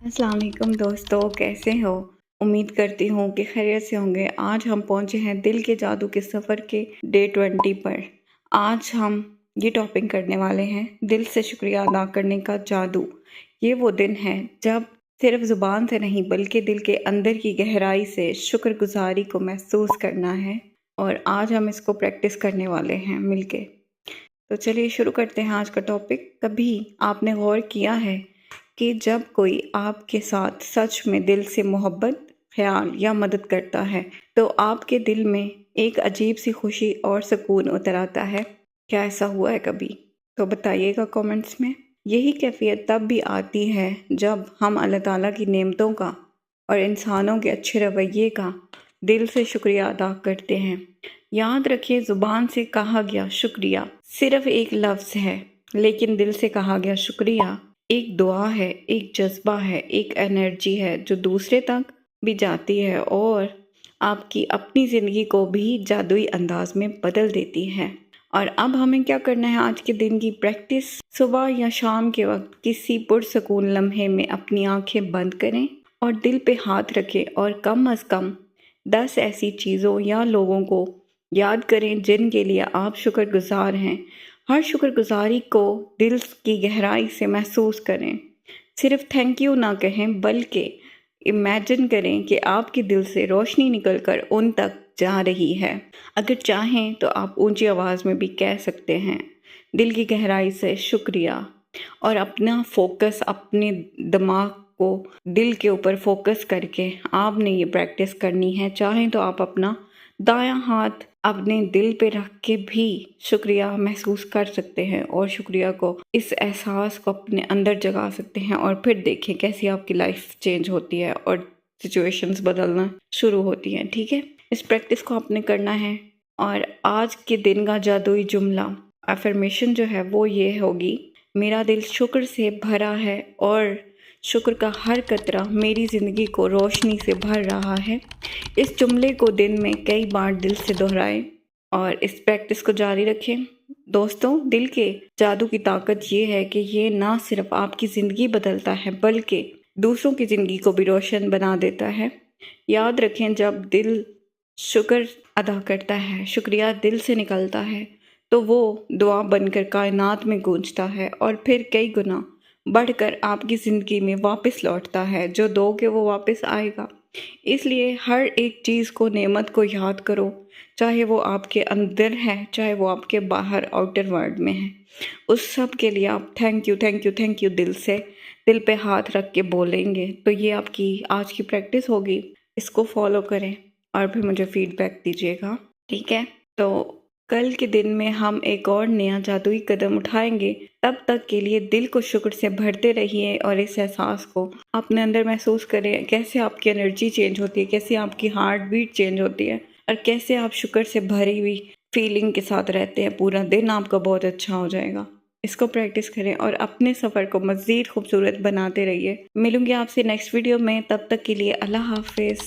अस्सलाम वालेकुम दोस्तों, कैसे हो? उम्मीद करती हूँ कि खैरियत से होंगे। आज हम पहुँचे हैं दिल के जादू के सफ़र के डे 20 पर। आज हम ये टॉपिक करने वाले हैं दिल से शुक्रिया अदा करने का जादू। ये वो दिन है जब सिर्फ ज़ुबान से नहीं बल्कि दिल के अंदर की गहराई से शुक्रगुज़ारी को महसूस करना है और आज हम इसको प्रैक्टिस करने वाले हैं मिलके। तो चलिए शुरू करते हैं आज का टॉपिक। कभी आपने गौर किया है कि जब कोई आपके साथ सच में दिल से मोहब्बत, ख्याल या मदद करता है तो आपके दिल में एक अजीब सी खुशी और सुकून उतर आता है? क्या ऐसा हुआ है कभी? तो बताइएगा कमेंट्स में। यही कैफियत तब भी आती है जब हम अल्लाह ताला की नेमतों का और इंसानों के अच्छे रवैये का दिल से शुक्रिया अदा करते हैं। याद रखिए, ज़ुबान से कहा गया शुक्रिया सिर्फ एक लफ्ज़ है, लेकिन दिल से कहा गया शुक्रिया एक दुआ है, एक जज्बा है, एक एनर्जी है जो दूसरे तक भी जाती है और आपकी अपनी ज़िंदगी को भी जादुई अंदाज में बदल देती है। और अब हमें क्या करना है? आज के दिन की प्रैक्टिस, सुबह या शाम के वक्त किसी पुरसकून लम्हे में अपनी आंखें बंद करें और दिल पे हाथ रखें और कम अज़ कम 10 ऐसी चीज़ों या लोगों को याद करें जिनके लिए आप शुक्रगुजार हैं। हर शुक्रगुजारी को दिल की गहराई से महसूस करें। सिर्फ थैंक यू ना कहें, बल्कि इमेजिन करें कि आपके दिल से रोशनी निकलकर उन तक जा रही है। अगर चाहें तो आप ऊंची आवाज़ में भी कह सकते हैं, दिल की गहराई से शुक्रिया। और अपना फोकस, अपने दिमाग को दिल के ऊपर फोकस करके आपने ये प्रैक्टिस करनी है। चाहें तो आप अपना दायां हाथ अपने दिल पे रख के भी शुक्रिया महसूस कर सकते हैं और शुक्रिया को, इस एहसास को अपने अंदर जगा सकते हैं और फिर देखें कैसी आपकी लाइफ चेंज होती है और सिचुएशंस बदलना शुरू होती हैं। ठीक है, इस प्रैक्टिस को आपने करना है। और आज के दिन का जादुई जुमला, अफर्मेशन जो है वो ये होगी, मेरा दिल शुक्र से भरा है और शुक्र का हर कतरा मेरी ज़िंदगी को रोशनी से भर रहा है। इस जुमले को दिन में कई बार दिल से दोहराएं और इस प्रैक्टिस को जारी रखें। दोस्तों, दिल के जादू की ताकत ये है कि ये ना सिर्फ आपकी ज़िंदगी बदलता है बल्कि दूसरों की ज़िंदगी को भी रोशन बना देता है। याद रखें, जब दिल शुक्र अदा करता है, शुक्रिया दिल से निकलता है, तो वो दुआ बनकर कायनात में गूंजता है और फिर कई गुना बढ़कर आपकी ज़िंदगी में वापस लौटता है। जो दोगे वो वापस आएगा। इसलिए हर एक चीज़ को, नेमत को याद करो, चाहे वो आपके अंदर है, चाहे वो आपके बाहर आउटर वर्ल्ड में है। उस सब के लिए आप thank you thank you thank you दिल से, दिल पे हाथ रख के बोलेंगे। तो ये आपकी आज की प्रैक्टिस होगी। इसको फॉलो करें और फिर मुझे फीडबैक दीजिएगा। ठीक है, तो कल के दिन में हम एक और नया जादुई कदम उठाएंगे। तब तक के लिए दिल को शुक्र से भरते रहिए और इस एहसास को अपने अंदर महसूस करें, कैसे आपकी एनर्जी चेंज होती है, कैसे आपकी हार्ट बीट चेंज होती है और कैसे आप शुक्र से भरी हुई फीलिंग के साथ रहते हैं। पूरा दिन आपका बहुत अच्छा हो जाएगा। इसको प्रैक्टिस करें और अपने सफ़र को मज़ीद खूबसूरत बनाते रहिए। मिलूंगी आपसे नेक्स्ट वीडियो में, तब तक के लिए अल्लाह हाफिज़।